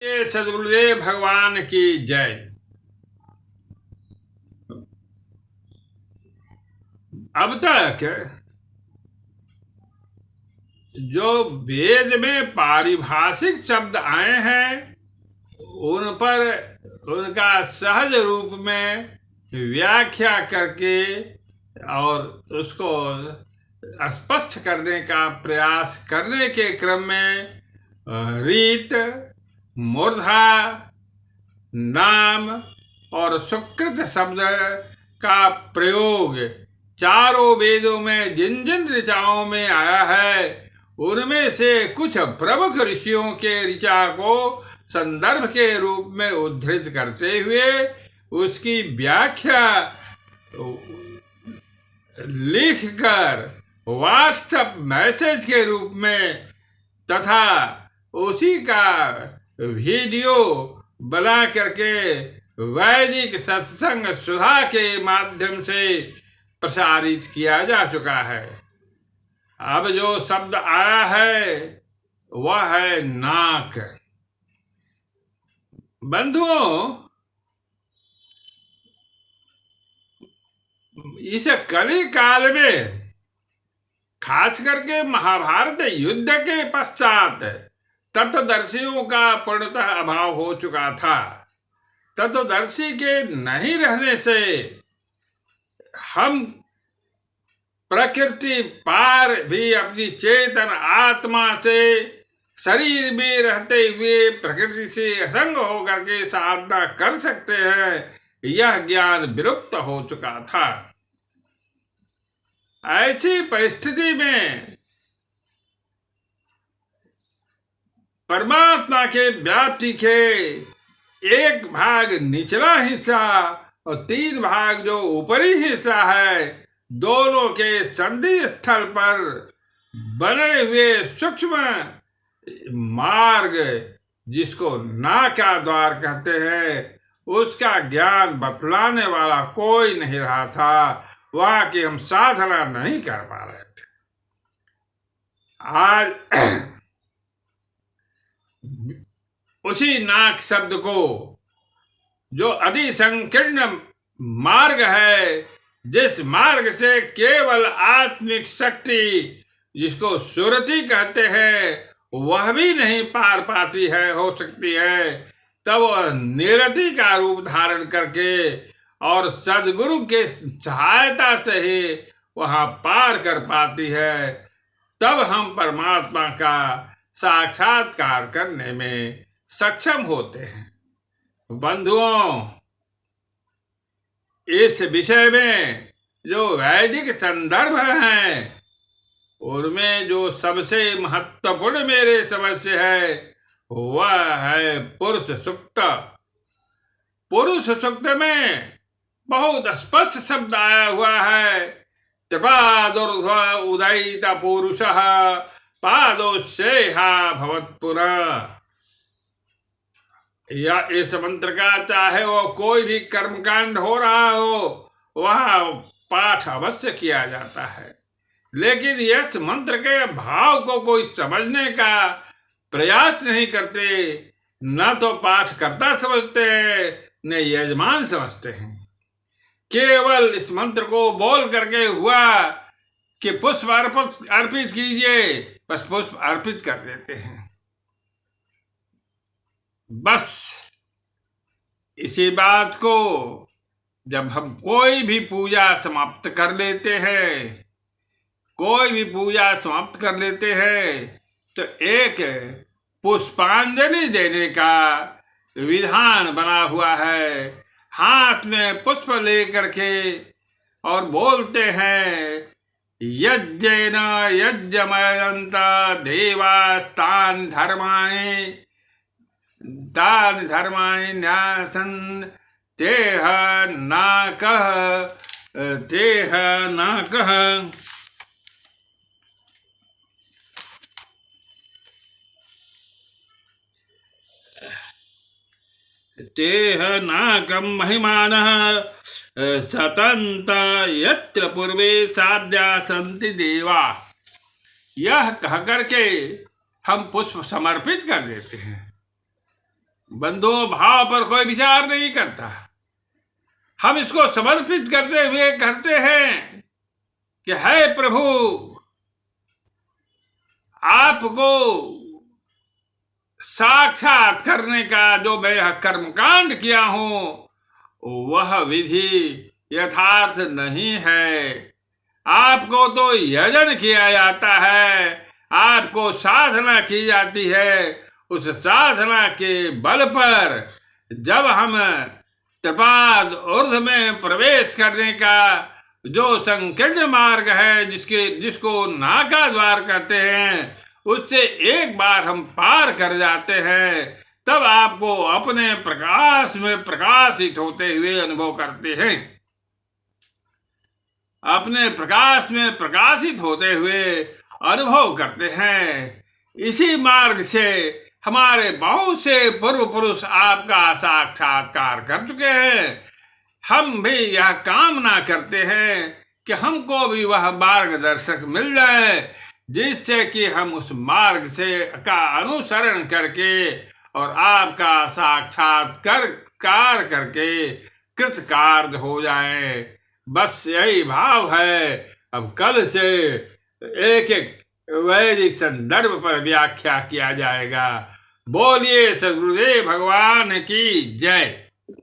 ये सदगुरुदेव भगवान की जय। अब तक जो वेद में पारिभाषिक शब्द आए हैं उन पर उनका सहज रूप में व्याख्या करके और उसको स्पष्ट करने का प्रयास करने के क्रम में रीत, मूर्धा, नाम और सुकृत शब्द का प्रयोग चारों वेदों में जिन जिन ऋचाओं में आया है उनमें से कुछ प्रमुख ऋषियों के ऋचा को संदर्भ के रूप में उद्धृत करते हुए उसकी व्याख्या लिखकर व्हाट्सएप मैसेज के रूप में तथा उसी का वीडियो बना करके वैदिक सत्संग सुधा के माध्यम से प्रसारित किया जा चुका है। अब जो शब्द आया है वह है नाक। बंधुओं, इस कली काल में खास करके महाभारत युद्ध के पश्चात तत्वदर्शियों का पूर्णतः अभाव हो चुका था। तत्वदर्शी के नहीं रहने से हम प्रकृति पार भी अपनी चेतन आत्मा से शरीर में रहते हुए प्रकृति से असंग होकर के साधना कर सकते हैं, यह ज्ञान विलुप्त हो चुका था। ऐसी परिस्थिति में परमात्मा के व्याप्ति के एक भाग निचला हिस्सा और 3 भाग जो ऊपरी हिस्सा है, दोनों के संधि स्थल पर बने हुए सूक्ष्म मार्ग जिसको नाका द्वार कहते हैं, उसका ज्ञान बतलाने वाला कोई नहीं रहा था। वहां की हम साधना नहीं कर पा रहे थे। आज उसी नाक शब्द को जो अति संकीर्ण मार्ग है, जिस मार्ग से केवल आत्मिक शक्ति जिसको सुरति कहते हैं वह भी नहीं पार पाती है, हो सकती है, तब वह निरति का रूप धारण करके और सदगुरु के सहायता से ही वहां पार कर पाती है। तब हम परमात्मा का साक्षात्कार करने में सक्षम होते हैं। बंधुओं, इस विषय में जो वैदिक संदर्भ हैं उनमें जो सबसे महत्वपूर्ण मेरे समझ से है वह है पुरुष सूक्त। पुरुष सूक्त में बहुत स्पष्ट शब्द आया हुआ है, त्रिपादोर्ध्व उदयित पुरुषः पादोश्चेहा भवत्पुनः। या इस मंत्र का चाहे वो कोई भी कर्मकांड हो रहा हो वहां पाठ अवश्य किया जाता है, लेकिन इस मंत्र के भाव को कोई समझने का प्रयास नहीं करते। न तो पाठ करता समझते हैं न यजमान समझते हैं। केवल इस मंत्र को बोल करके हुआ कि पुष्प अर्पित कीजिए, बस पुष्प अर्पित कर देते हैं। बस इसी बात को जब हम कोई भी पूजा समाप्त कर लेते हैं, तो एक पुष्पांजलि देने का विधान बना हुआ है। हाथ में पुष्प लेकर के और बोलते हैं, यज्ञेन यज्ञमयन्त देवास्तान् धर्माणि न्यासन् तेह नाकः। तेह नाकं महिमानः सतन्त यत्र पूर्वे साध्या सन्ति देवा। यह कह करके हम पुष्प समर्पित कर देते हैं। बंधुओं भाव पर कोई विचार नहीं करता। हम इसको समर्पित करते हुए कहते हैं कि है प्रभु, आपको साक्षात करने का जो मैं कर्मकांड किया हूं वह विधि यथार्थ नहीं है। आपको तो यजन किया जाता है, आपको साधना की जाती है। उस साधना के बल पर जब हम त्रिपाद ऊर्ध्व में प्रवेश करने का जो संकीर्ण मार्ग है, जिसको नाका द्वार कहते हैं, उससे एक बार हम पार कर जाते हैं, तब आपको अपने प्रकाश में प्रकाशित होते हुए अनुभव करते हैं। अपने प्रकाश में प्रकाशित होते हुए अनुभव करते हैं। इसी मार्ग से हमारे बहुत से पूर्व पुरुष आपका साक्षात्कार कर चुके हैं। हम भी यह कामना करते हैं कि हमको भी वह मार्गदर्शक मिल जाए, जिससे कि हम उस मार्ग से का अनुसरण करके और आपका साक्षात्कार करके कृतकार्य हो जाए। बस यही भाव है। अब कल से एक एक वैदिक संदर्भ पर व्याख्या किया जाएगा। बोलिए सद्गुरुदेव भगवान की जय।